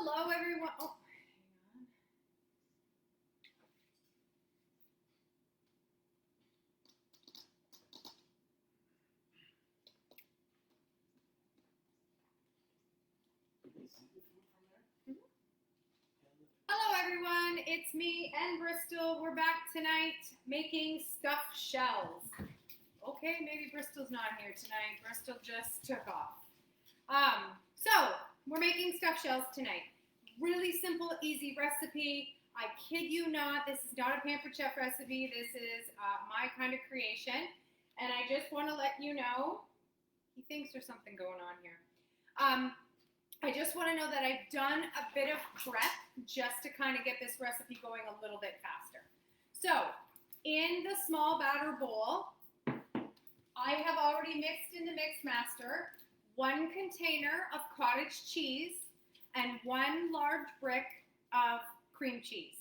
Hello, everyone. Oh, hang on. Hello, everyone. It's me and Bristol. We're back tonight making stuffed shells. Okay, maybe Bristol's not here tonight. Bristol just took off. So we're making stuffed shells tonight. Really simple, easy recipe. I kid you not, this is not a Pampered Chef recipe. This is my kind of creation. And I just want to let you know, he thinks there's something going on here. I just want to know that I've done a bit of prep just to kind of get this recipe going a little bit faster. So, in the small batter bowl, I have already mixed in the mix master 1 container of cottage cheese and 1 large brick of cream cheese.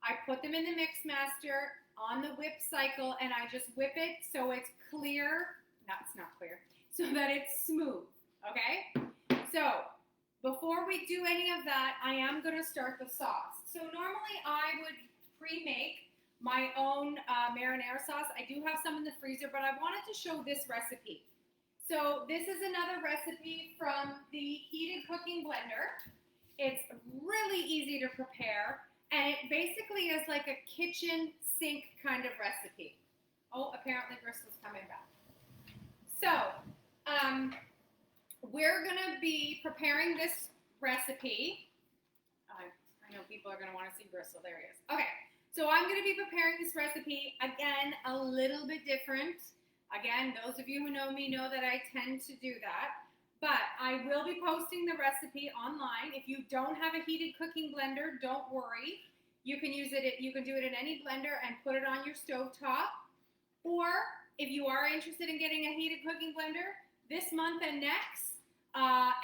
I put them in the mix master on the whip cycle and I just whip it so it's clear, it's not clear, so that it's smooth, okay? So, before we do any of that, I am going to start the sauce. So normally I would pre-make my own marinara sauce. I do have some in the freezer, but I wanted to show this recipe. So this is another recipe from the heated cooking blender. It's really easy to prepare, and it basically is like a kitchen sink kind of recipe. Oh, apparently Bristol's coming back. So, we're going to be preparing this recipe. I know people are going to want to see Bristol. There he is. Okay, so I'm going to be preparing this recipe, again, a little bit different. Again, those of you who know me know that I tend to do that. But I will be posting the recipe online. If you don't have a heated cooking blender, don't worry. You can use it. You can do it in any blender and put it on your stovetop. Or if you are interested in getting a heated cooking blender, this month and next,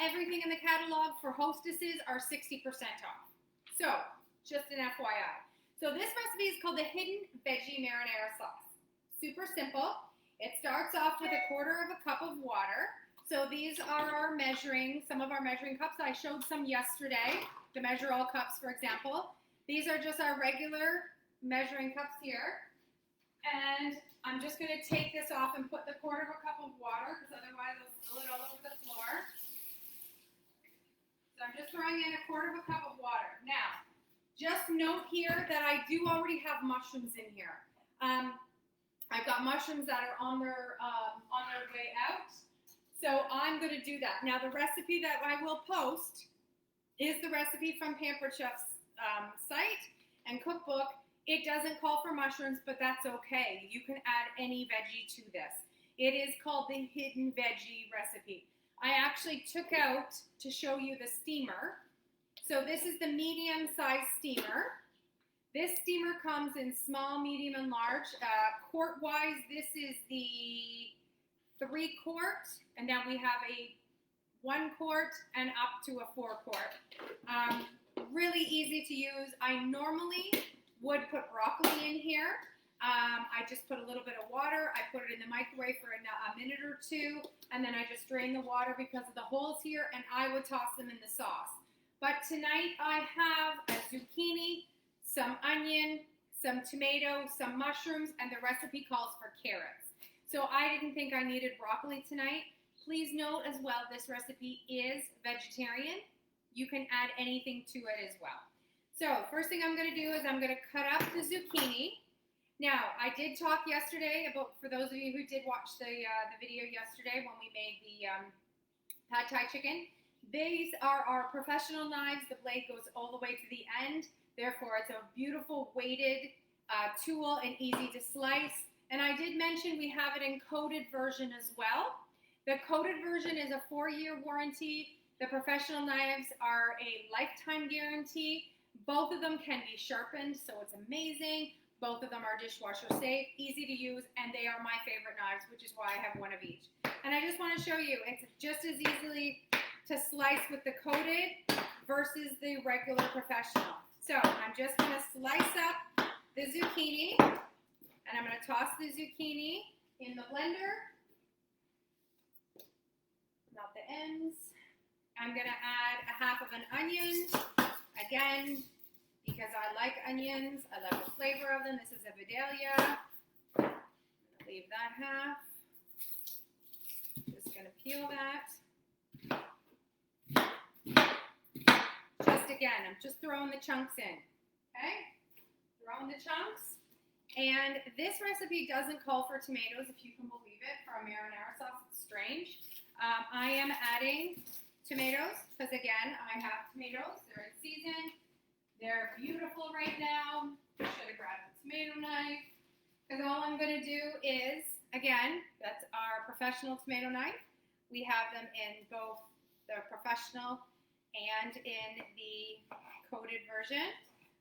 everything in the catalog for hostesses are 60% off. So, just an FYI. So this recipe is called the Hidden Veggie Marinara Sauce. Super simple. It starts off with 1/4 cup of water. So these are some of our measuring cups. I showed some yesterday, the Measure All cups, for example. These are just our regular measuring cups here. And I'm just going to take this off and put the 1/4 cup of water, because otherwise it'll spill it all over the floor. So I'm just throwing in 1/4 cup of water. Now, just note here that I do already have mushrooms in here. I've got mushrooms that are on their way out. So I'm going to do that. Now, the recipe that I will post is the recipe from Pampered Chef's site and cookbook. It doesn't call for mushrooms, but that's okay. You can add any veggie to this. It is called the Hidden Veggie recipe. I actually took out to show you the steamer. So this is the medium-sized steamer. This steamer comes in small, medium, and large. Quart-wise, this is the 3 quart, and then we have a 1 quart and up to a 4 quart. Really easy to use. I normally would put broccoli in here. I just put a little bit of water. I put it in the microwave for a minute or 2, and then I just drain the water because of the holes here, and I would toss them in the sauce. But tonight I have a zucchini, some onion, some tomato, some mushrooms, and the recipe calls for carrots. So I didn't think I needed broccoli tonight. Please note as well, this recipe is vegetarian. You can add anything to it as well. So first thing I'm going to do is I'm going to cut up the zucchini. Now, I did talk yesterday about, for those of you who did watch the video yesterday when we made the pad thai chicken, these are our professional knives. The blade goes all the way to the end. Therefore, it's a beautiful weighted tool and easy to slice. And I did mention we have it in coated version as well. The coated version is a 4-year warranty. The professional knives are a lifetime guarantee. Both of them can be sharpened, so it's amazing. Both of them are dishwasher safe, easy to use, and they are my favorite knives, which is why I have one of each. And I just want to show you, it's just as easily to slice with the coated versus the regular professional. So I'm just going to slice up the zucchini, and I'm going to toss the zucchini in the blender, not the ends. I'm going to add 1/2 of an onion. again, because I like onions, I love the flavor of them. This is a Vidalia. I'm gonna leave that half. Just gonna peel that. Just again, I'm just throwing the chunks in, okay? Throwing the chunks. And this recipe doesn't call for tomatoes, if you can believe it, for a marinara sauce. It's strange. I am adding tomatoes, because again, I have tomatoes. They're in season. They're beautiful right now. Should have grabbed a tomato knife. Because all I'm going to do is, again, that's our professional tomato knife. We have them in both the professional and in the coated version.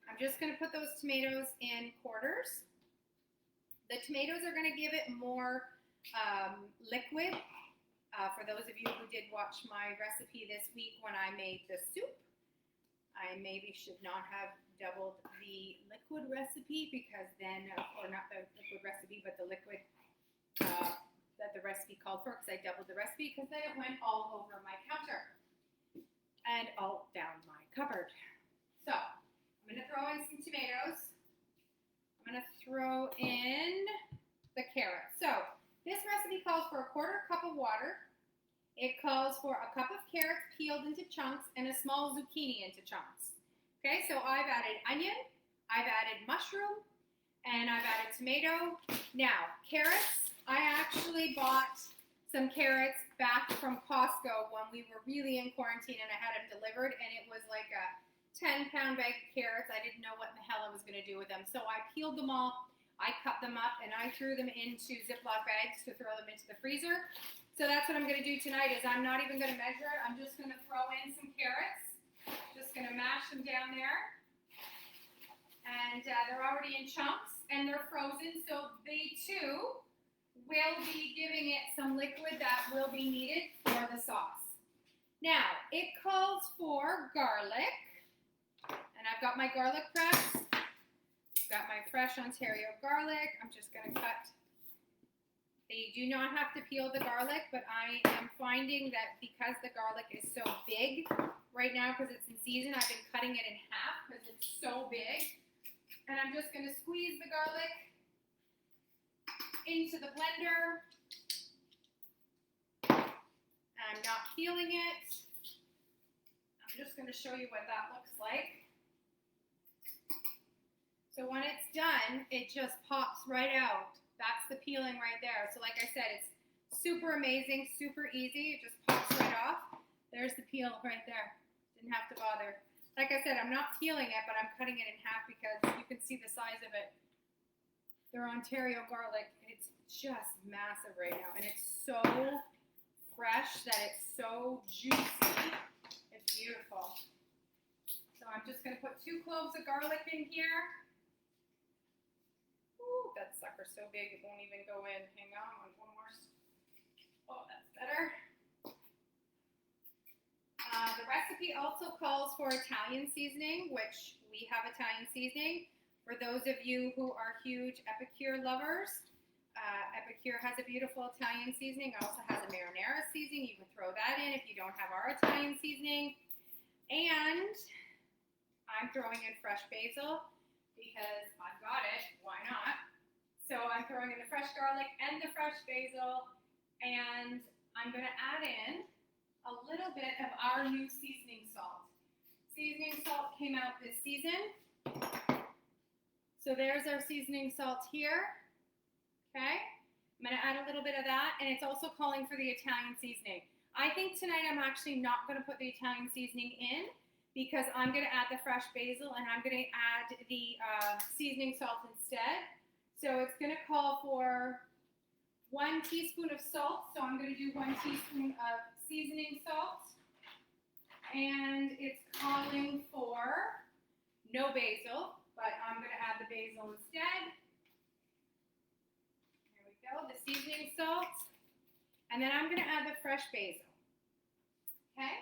I'm just going to put those tomatoes in quarters. The tomatoes are going to give it more liquid. For those of you who did watch my recipe this week when I made the soup, I maybe should not have doubled the liquid recipe because then, or not the liquid recipe, but the liquid that the recipe called for, because I doubled the recipe, because then it went all over my counter and all down my cupboard. So I'm going to throw in some tomatoes. I'm going to throw in the carrots. So this recipe calls for a 1/4 cup of water. It calls for a cup of carrots peeled into chunks and a small zucchini into chunks. Okay, so I've added onion, I've added mushroom, and I've added tomato. Now, carrots, I actually bought some carrots back from Costco when we were really in quarantine and I had them delivered, and it was like a 10-pound bag of carrots. I didn't know what in the hell I was going to do with them. So I peeled them all, I cut them up, and I threw them into Ziploc bags to throw them into the freezer. So that's what I'm going to do tonight is I'm not even going to measure it. I'm just going to throw in some carrots. Just going to mash them down there. And they're already in chunks and they're frozen. So they too will be giving it some liquid that will be needed for the sauce. Now, it calls for garlic. And I've got my garlic press. Got my fresh Ontario garlic. I'm just going to cut. You do not have to peel the garlic, but I am finding that because the garlic is so big right now, because it's in season, I've been cutting it in half because it's so big. And I'm just going to squeeze the garlic into the blender. I'm not peeling it. I'm just going to show you what that looks like. So when it's done, it just pops right out. That's the peeling right there. So like I said, it's super amazing, super easy. It just pops right off. There's the peel right there. Didn't have to bother. Like I said, I'm not peeling it, but I'm cutting it in half because you can see the size of it. They're Ontario garlic. It's just massive right now. And it's so fresh that it's so juicy. It's beautiful. So I'm just going to put 2 cloves of garlic in here. Ooh, that sucker's so big it won't even go in. Hang on, one more. Oh, that's better. The recipe also calls for Italian seasoning, which we have Italian seasoning. For those of you who are huge Epicure lovers, Epicure has a beautiful Italian seasoning. It also has a marinara seasoning. You can throw that in if you don't have our Italian seasoning. And I'm throwing in fresh basil because I've got it. Why not? So I'm throwing in the fresh garlic and the fresh basil. And I'm going to add in a little bit of our new seasoning salt. Seasoning salt came out this season. So there's our seasoning salt here. Okay. I'm going to add a little bit of that. And it's also calling for the Italian seasoning. I think tonight I'm actually not going to put the Italian seasoning in because I'm going to add the fresh basil and I'm going to add the seasoning salt instead. So it's going to call for 1 teaspoon of salt. So I'm going to do 1 teaspoon of seasoning salt. And it's calling for no basil, but I'm going to add the basil instead. Here we go, the seasoning salt. And then I'm going to add the fresh basil. Okay?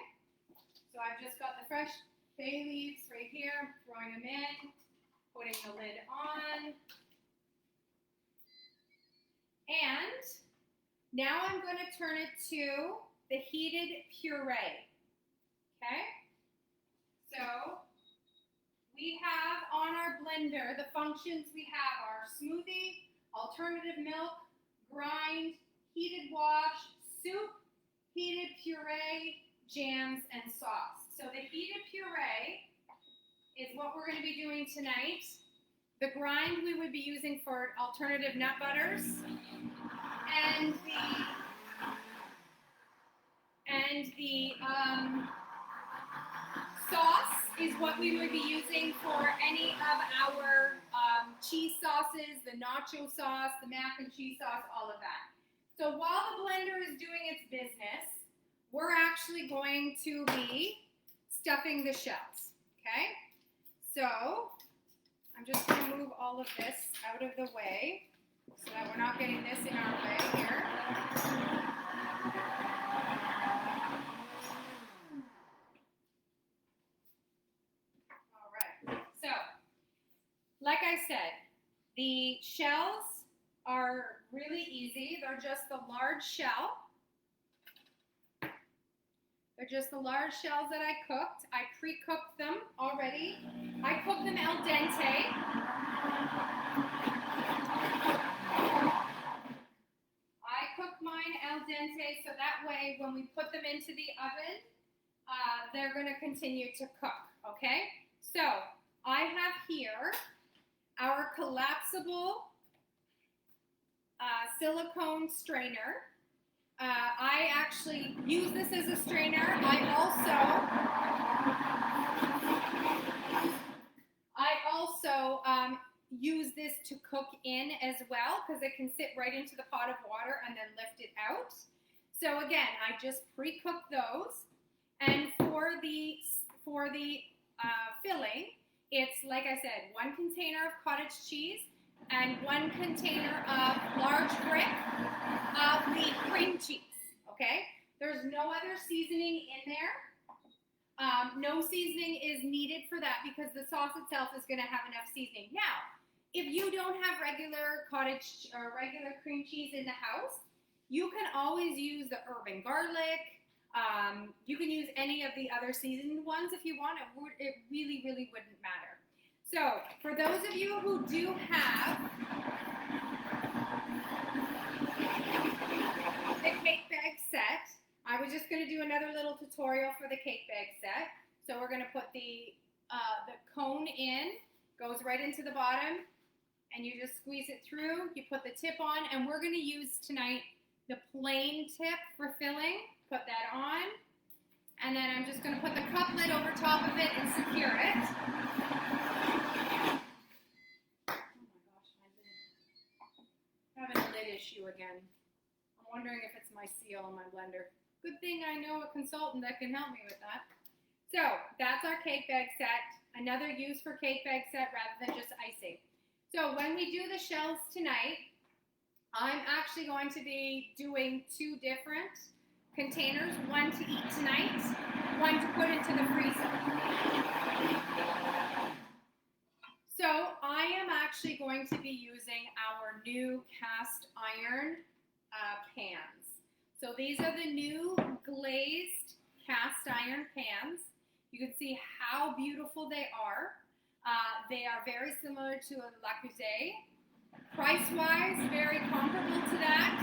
So I've just got the fresh bay leaves right here, throwing them in, putting the lid on. And now I'm going to turn it to the heated puree. Okay? So we have on our blender, the functions we have are smoothie, alternative milk, grind, heated wash, soup, heated puree, jams, and sauce. So the heated puree is what we're going to be doing tonight. The grind we would be using for alternative nut butters. And the sauce is what we would be using for any of our cheese sauces, the nacho sauce, the mac and cheese sauce, all of that. So while the blender is doing its business, we're actually going to be stuffing the shells, okay? So I'm just going to move all of this out of the way so that we're not getting this in our way here. All right, so like I said, the shells are really easy. They're just the large shell. They're just the large shells that I cooked. I pre-cooked them already. I cooked them al dente. I cook mine al dente so that way when we put them into the oven, they're going to continue to cook, okay? So I have here our collapsible silicone strainer. I actually use this as a strainer. I also use this to cook in as well because it can sit right into the pot of water and then lift it out. So again, I just pre-cook those. And for the filling, it's like I said, 1 container of cottage cheese and 1 container of large brick of the cream cheese, okay? There's no other seasoning in there. No seasoning is needed for that because the sauce itself is going to have enough seasoning. Now, if you don't have regular cottage or regular cream cheese in the house, you can always use the herb and garlic. You can use any of the other seasoned ones if you want. It really, really wouldn't matter. So, for those of you who do have the cake bag set, I was just going to do another little tutorial for the cake bag set. So we're going to put the cone in, goes right into the bottom, and you just squeeze it through. You put the tip on, and we're going to use tonight the plain tip for filling. Put that on, and then I'm just going to put the cup lid over top of it and secure it. Having a lid issue again. I'm wondering if it's my seal on my blender. Good thing I know a consultant that can help me with that. So that's our cake bag set. Another use for cake bag set rather than just icing. So when we do the shells tonight, I'm actually going to be doing 2 different containers, 1 to eat tonight, 1 to put into the freezer. So I am actually going to be using our new cast iron pans. So these are the new glazed cast iron pans. You can see how beautiful they are. They are very similar to a Le Creuset. Price-wise, very comparable to that.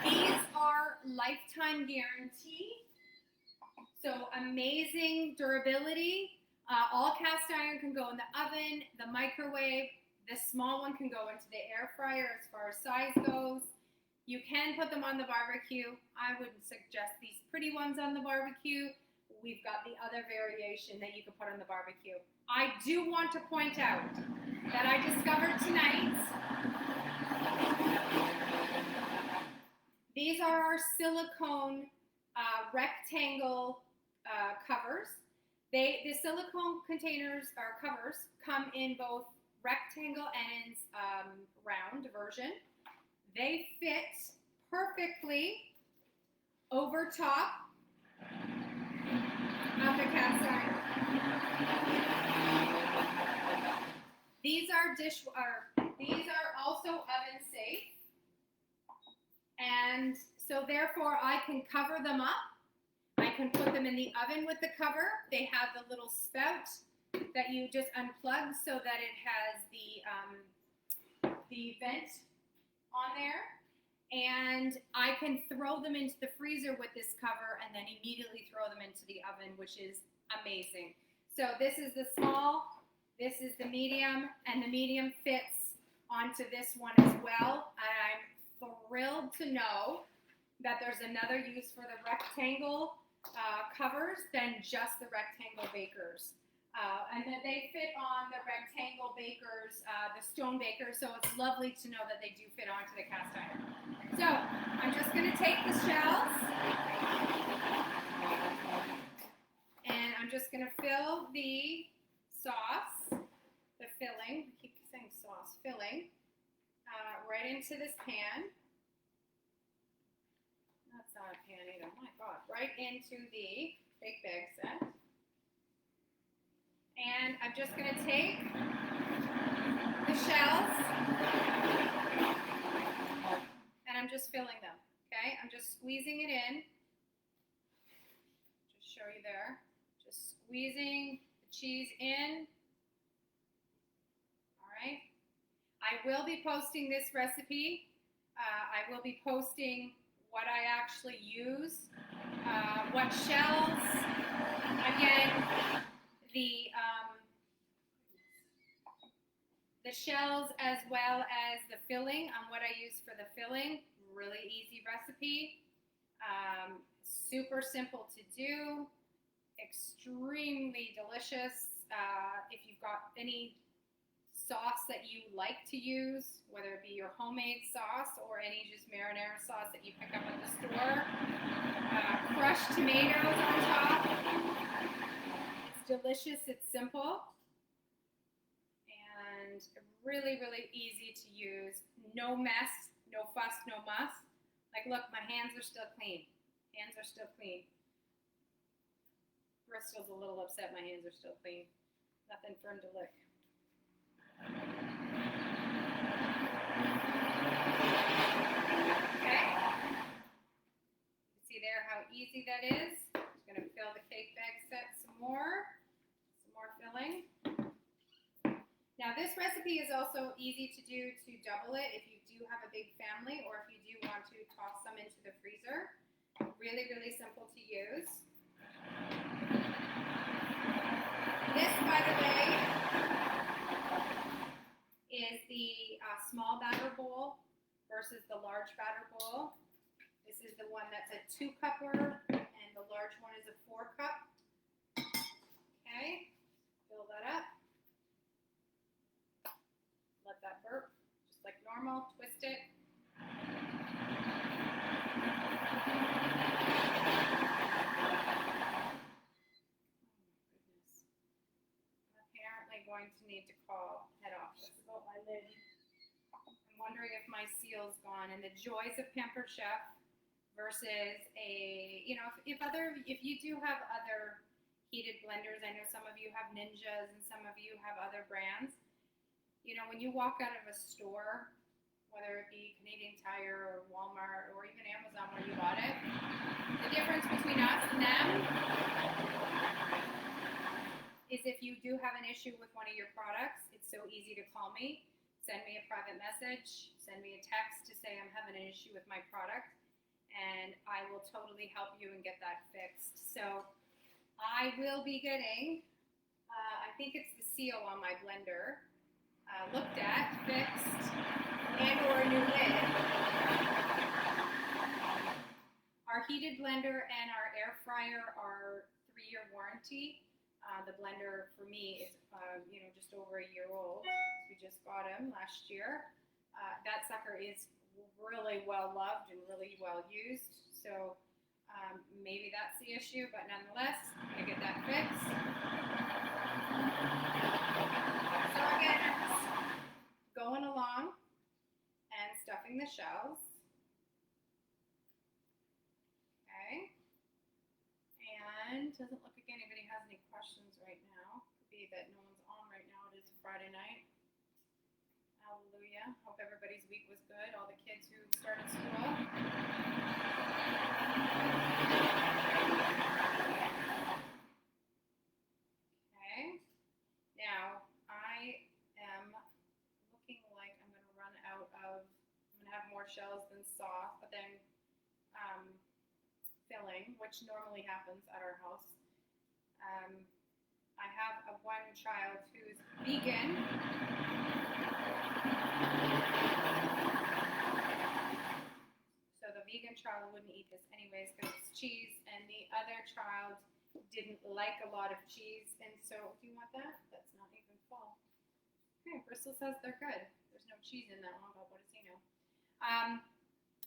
These are lifetime guarantee. So amazing durability. All cast iron can go in the oven, the microwave. This small one can go into the air fryer as far as size goes. You can put them on the barbecue. I wouldn't suggest these pretty ones on the barbecue. We've got the other variation that you can put on the barbecue. I do want to point out that I discovered tonight, these are our silicone rectangle covers. The silicone containers or covers come in both rectangle and round version. They fit perfectly over top of the cast iron. These are also oven safe, and so therefore I can cover them up. I can put them in the oven with the cover. They have the little spout that you just unplug so that it has the vent on there. And I can throw them into the freezer with this cover and then immediately throw them into the oven, which is amazing. So this is the small, this is the medium, and the medium fits onto this one as well. And I'm thrilled to know that there's another use for the rectangle covers than just the rectangle bakers. And that they fit on the rectangle bakers, the stone bakers, so it's lovely to know that they do fit onto the cast iron. So I'm just going to take the shells and I'm just going to fill the sauce, the filling, I keep saying sauce, filling, right into this pan. That's not a pan either, my God, right into the bake bag set. And I'm just going to take the shells and I'm just filling them, okay? I'm just squeezing it in. Just show you there. Just squeezing the cheese in. All right. I will be posting this recipe. I will be posting what I actually use, what shells, again, the shells as well as the filling on what I use for the filling. Really easy recipe, super simple to do, extremely delicious. If you've got any sauce that you like to use, whether it be your homemade sauce or any just marinara sauce that you pick up at the store, crushed tomatoes on top. It's delicious, it's simple, and really, really easy to use. No mess, no fuss, no muss. Like, look, my hands are still clean. Hands are still clean. Bristol's a little upset my hands are still clean. Nothing for him to lick. Okay. You see there how easy that is. Just going to fill the cake bag set some more filling. Now this recipe is also easy to do to double it if you do have a big family or if you do want to toss some into the freezer. Really, really simple to use. This, by the way, is the small batter bowl versus the large batter bowl. This is the one that's a 2-cupper and the large one is a 4-cup. Okay, fill that up. Let that burp, just like normal, twist it. Oh my goodness. I'm apparently going to need to call head office about my lid. I'm wondering if my seal's gone. And the joys of Pampered Chef versus a, you know, if you do have other heated blenders, I know some of you have Ninjas and some of you have other brands. You know, when you walk out of a store, whether it be Canadian Tire or Walmart or even Amazon where you bought it, the difference between us and them is if you do have an issue with one of your products, it's so easy to call me, send me a private message, send me a text to say I'm having an issue with my product, and I will totally help you and get that fixed. So I will be getting, I think it's the seal on my blender, looked at, fixed, and or a new lid. Our heated blender and our air fryer are 3-year warranty. The blender for me is, just over a year old. We just got him last year. That sucker is really well loved and really well used. So maybe that's the issue, but nonetheless, I'm gonna get that fixed. So again, going along and stuffing the shells. Okay. And doesn't look like anybody has any questions right now. Could be that no one's on right now. It is Friday night. Hallelujah. Hope everybody's week was good. All the kids who started school. Okay. more shells than filling, which normally happens at our house. I have one child who's vegan. So the vegan child wouldn't eat this anyways because it's cheese, and the other child didn't like a lot of cheese, and so, do you want that? That's not even full. Okay, Bristol says they're good. There's no cheese in that one, but what does he know?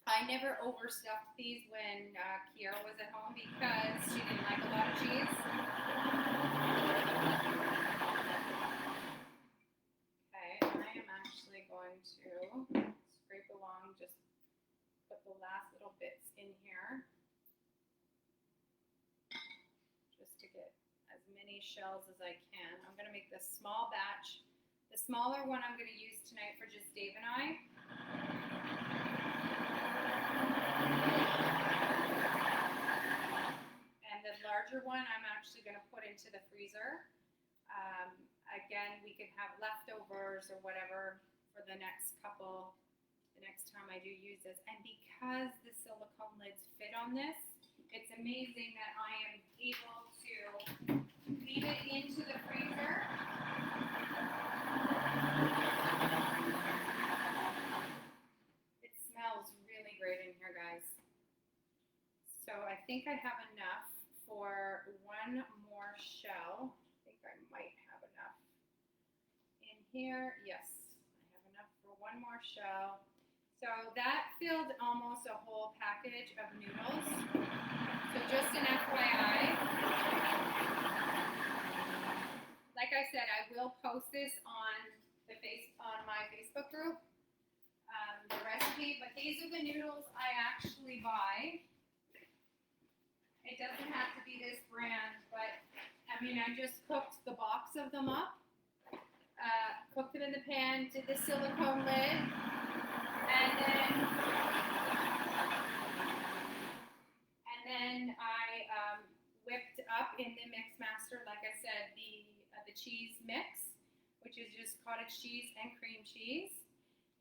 I never overstuffed these when Kiara was at home because she didn't like a lot of cheese. Okay, I am actually going to scrape along, just put the last little bits in here. Just to get as many shells as I can. I'm going to make this small batch. The smaller one I'm going to use tonight for just Dave and I. And the larger one I'm actually going to put into the freezer. Again, we could have leftovers or whatever for the next time I do use this. And because the silicone lids fit on this, it's amazing that I am able to leave it into the freezer. It smells really great in here, guys. So I think I have enough for one more shell. I think I might have enough in here. Yes, I have enough for one more shell. So that filled almost a whole package of noodles. So just an FYI. Like I said, I will post this on my Facebook group, the recipe. But these are the noodles I actually buy. It doesn't have to be this brand, but I mean, I just cooked the box of them up, cooked them in the pan, did the silicone lid, and then I whipped up in the mix master, like I said, the cheese mix, which is just cottage cheese and cream cheese,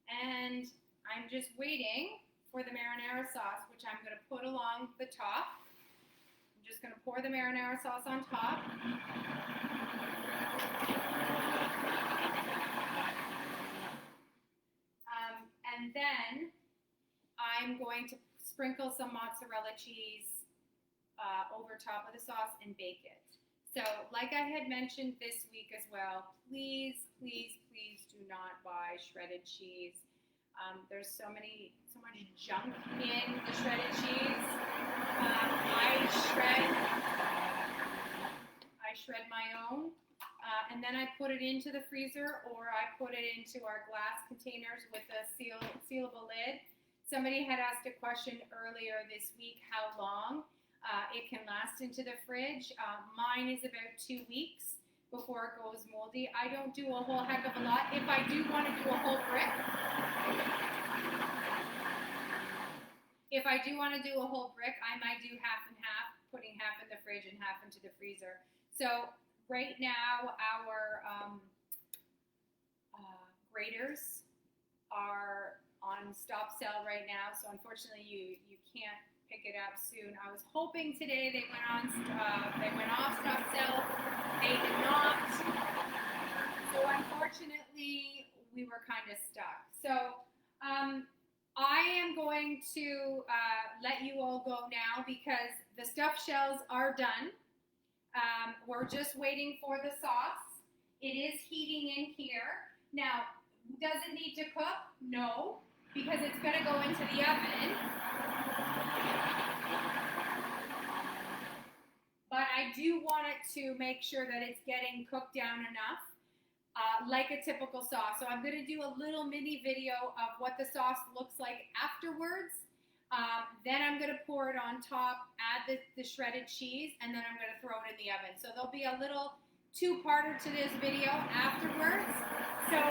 and I'm just waiting for the marinara sauce, which I'm going to put along the top. I'm just going to pour the marinara sauce on top. And then I'm going to sprinkle some mozzarella cheese over top of the sauce and bake it. So, like I had mentioned this week as well, please, please, please do not buy shredded cheese. There's so much junk in the shredded cheese. I shred my own, and then I put it into the freezer, or I put it into our glass containers with a sealable lid. Somebody had asked a question earlier this week how long it can last into the fridge. Mine is about 2 weeks before it goes moldy. I don't do a whole heck of a lot. If I do want to do a whole brick, I might do half and half, putting half in the fridge and half into the freezer. So right now, our graters are on stop sale right now. So unfortunately, you can't pick it up soon. I was hoping today they went off stop sale. They did not. So unfortunately, we were kind of stuck. So I am going to let you all go now because the stuffed shells are done. We're just waiting for the sauce. It is heating in here. Now, does it need to cook? No, because it's going to go into the oven. But I do want it to make sure that it's getting cooked down enough, like a typical sauce. So I'm going to do a little mini video of what the sauce looks like afterwards. Then I'm going to pour it on top, add the shredded cheese, and then I'm going to throw it in the oven. So there'll be a little two-parter to this video afterwards. So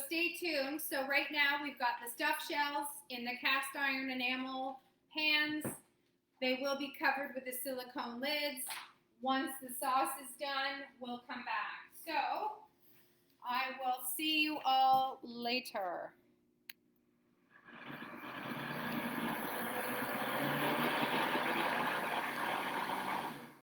stay tuned. So right now we've got the stuffed shells in the cast iron enamel pans. They will be covered with the silicone lids. Once the sauce is done, we'll come back. So I will see you all later.